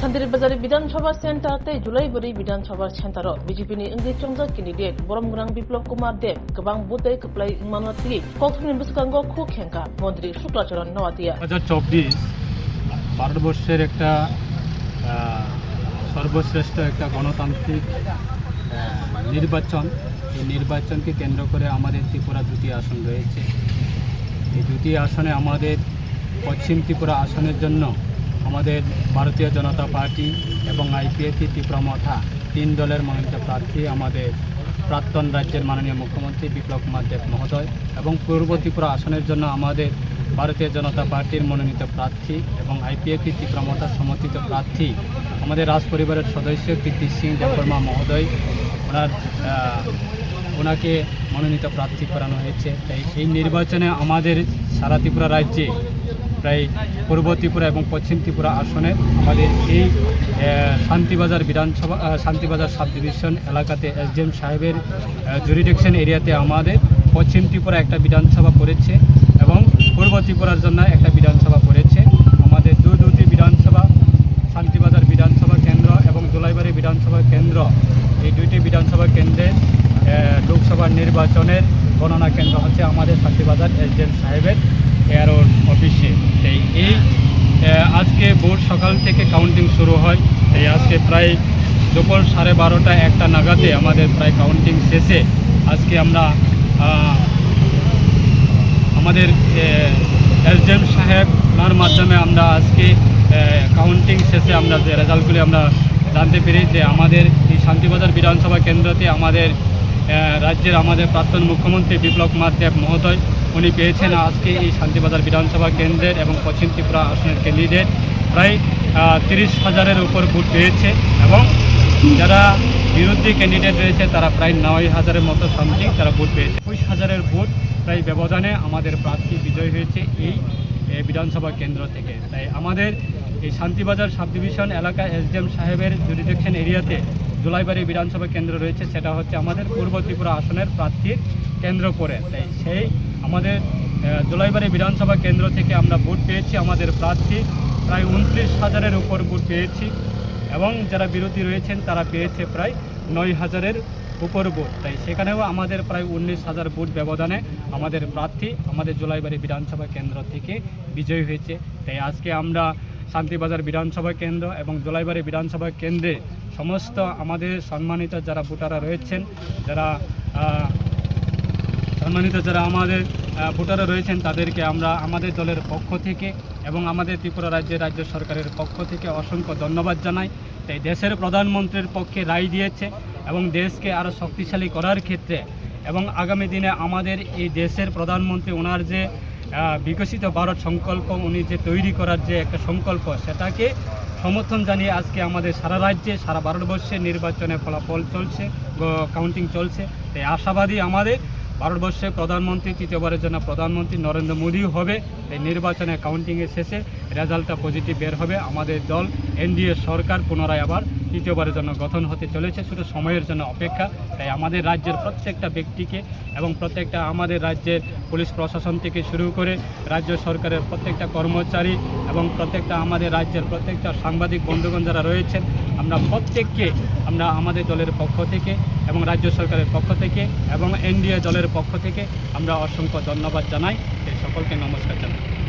सान्दिरिबाजारी विधानसभा सेन्टार जुलाइबारि विधानसभा सेन्टार बीजेपी इंगिचंजा कैंडिडेट बरमगोनां बिप्लब कुमार देव गोबां बुते कप्लाई मानती कौथुमनि बसकांगो खुखेंका मंत्री शुक्लाचरण नवातिया 2024 ভারতবর্ষের একটা সর্বশ্রেষ্ঠ একটা গণতান্ত্রিক নির্বাচন। এই নির্বাচনকে কেন্দ্র করে আমাদের ত্রিপুরা দুটি আসন রয়েছে। এই দুটি আসনে আমাদের পশ্চিম ত্রিপুরা আসনের জন্য আমাদের ভারতীয় জনতা পার্টি এবং আইপিএফটি ত্রিপুরা মথা 3 দলের মনোনীত প্রার্থী আমাদের প্রাক্তন রাজ্যের মাননীয় মুখ্যমন্ত্রী বিপ্লব কুমার দেব মহোদয় এবং পূর্ব ত্রিপুরা আসনের জন্য আমাদের ভারতীয় জনতা পার্টির মনোনীত প্রার্থী এবং আইপিএফটি ত্রিপুরা মথার সমর্থিত প্রার্থী আমাদের রাজ পরিবারের সদস্য কীর্তি সিং দেববর্মা মহোদয় ওনাকে মনোনীত প্রার্থী করানো হয়েছে। তাই এই নির্বাচনে আমাদের সারা ত্রিপুরা রাজ্যে প্রায় পূর্ব ত্রিপুরা এবং পশ্চিম ত্রিপুরা আসনে আমাদের এই শান্তিবাজার সাব ডিভিশন এলাকাতে এসডিএম সাহেবের জুরিডিকশন এরিয়াতে আমাদের পশ্চিম ত্রিপুরা একটা বিধানসভা পড়েছে এবং পূর্ব ত্রিপুরার জন্য একটা বিধানসভা পড়েছে। আমাদের দুটি বিধানসভা শান্তিবাজার বিধানসভা কেন্দ্র এবং জুলাইবাড়ি বিধানসভা কেন্দ্র, এই দুইটি বিধানসভা কেন্দ্রে লোকসভা নির্বাচনের গণনা কেন্দ্র হচ্ছে আমাদের শান্তিবাজার এসডিএম সাহেবের এয়ারোর অফিসে। এই আজকে ভোর সকাল থেকে কাউন্টিং শুরু হয়। এই আজকে প্রায় দুপুর 12:30-1টা নাগাদে আমাদের প্রায় কাউন্টিং শেষে আজকে আমরা আমাদের এসডিএম সাহেব ওনার মাধ্যমে আমরা আজকে কাউন্টিং শেষে আমরা যে রেজাল্টগুলি আমরা জানতে পেরে যে আমাদের এই শান্তিবাজার বিধানসভা কেন্দ্রতে আমাদের রাজ্যের আমাদের প্রাক্তন মুখ্যমন্ত্রী বিপ্লব কুমার দেব মহোদয় উনি পেয়েছেন আজকে এই শান্তিবাজার বিধানসভা কেন্দ্রের এবং পশ্চিম ত্রিপুরা আসনের ক্যান্ডিডেট প্রায় 30,000-এর উপর ভোট পেয়েছে এবং যারা বিরোধী ক্যান্ডিডেট রয়েছে তারা প্রায় 9,000-এর মতো সামথিং তারা ভোট পেয়েছে। 21,000-এর ভোট প্রায় ব্যবধানে আমাদের প্রার্থী বিজয় হয়েছে এই বিধানসভা কেন্দ্র থেকে। তাই আমাদের এই শান্তিবাজার সাব ডিভিশন এলাকা এসডিএম সাহেবের জুরিডিকশন এরিয়াতে জুলাইবাড়ি বিধানসভা কেন্দ্র রয়েছে, সেটা হচ্ছে আমাদের পূর্ব ত্রিপুরা আসনের প্রার্থীর কেন্দ্র করে। তাই সেই আমাদের জুলাইবাড়ি বিধানসভা কেন্দ্র থেকে আমরা ভোট পেয়েছি, আমাদের প্রার্থী প্রায় 29,000-এর উপর ভোট পেয়েছি এবং যারা বিরোধী রয়েছেন তারা পেয়েছে প্রায় 9,000-এর উপর ভোট। তাই সেখানেও আমাদের প্রায় 19,000 ভোট ব্যবধানে আমাদের প্রার্থী আমাদের জুলাইবাড়ি বিধানসভা কেন্দ্র থেকে বিজয়ী হয়েছে। তাই আজকে আমরা শান্তিবাজার বিধানসভা কেন্দ্র এবং জুলাইবাড়ি বিধানসভা কেন্দ্রে সমস্ত আমাদের সম্মানিত যারা ভোটাররা রয়েছেন, যারা আমাদের ভোটাররা রয়েছেন তাদেরকে আমরা আমাদের দলের পক্ষ থেকে এবং আমাদের ত্রিপুরা রাজ্য সরকারের পক্ষ থেকে অসংখ্য ধন্যবাদ জানাই। তাই দেশের প্রধানমন্ত্রীর পক্ষে রায় দিয়েছে এবং দেশকে আরও শক্তিশালী করার ক্ষেত্রে এবং আগামী দিনে আমাদের এই দেশের প্রধানমন্ত্রী ওনার যে বিকশিত ভারত সংকল্প উনি যে তৈরি করার যে একটা সংকল্প সেটাকে সমর্থন জানিয়ে আজকে আমাদের সারা রাজ্যে সারা ভারতবর্ষে নির্বাচনে ফলাফল চলছে, কাউন্টিং চলছে। তাই আশাবাদী আমাদের ভারতবর্ষে প্রধানমন্ত্রী তৃতীয়বারের জন্য প্রধানমন্ত্রী নরেন্দ্র মোদীও হবে। এই নির্বাচনে কাউন্টিংয়ের শেষে রেজাল্টটা পজিটিভ বের হবে। আমাদের দল এনডিএ সরকার পুনরায় আবার তৃতীয়বারের জন্য গঠন হতে চলেছে, শুধু সময়ের জন্য অপেক্ষা। তাই আমাদের রাজ্যের প্রত্যেকটা ব্যক্তিকে এবং প্রত্যেকটা আমাদের রাজ্যের পুলিশ প্রশাসন থেকে শুরু করে রাজ্য সরকারের প্রত্যেকটা কর্মচারী এবং প্রত্যেকটা আমাদের রাজ্যের প্রত্যেকটা সাংবাদিক বন্ধুগণ যারা রয়েছেন আমরা প্রত্যেককে আমরা আমাদের দলের পক্ষ থেকে এবং রাজ্য সরকারের পক্ষ থেকে এবং এনডিএ দলের পক্ষ থেকে আমরা অসংখ্য ধন্যবাদ জানাই। সকলকে নমস্কার জানাই।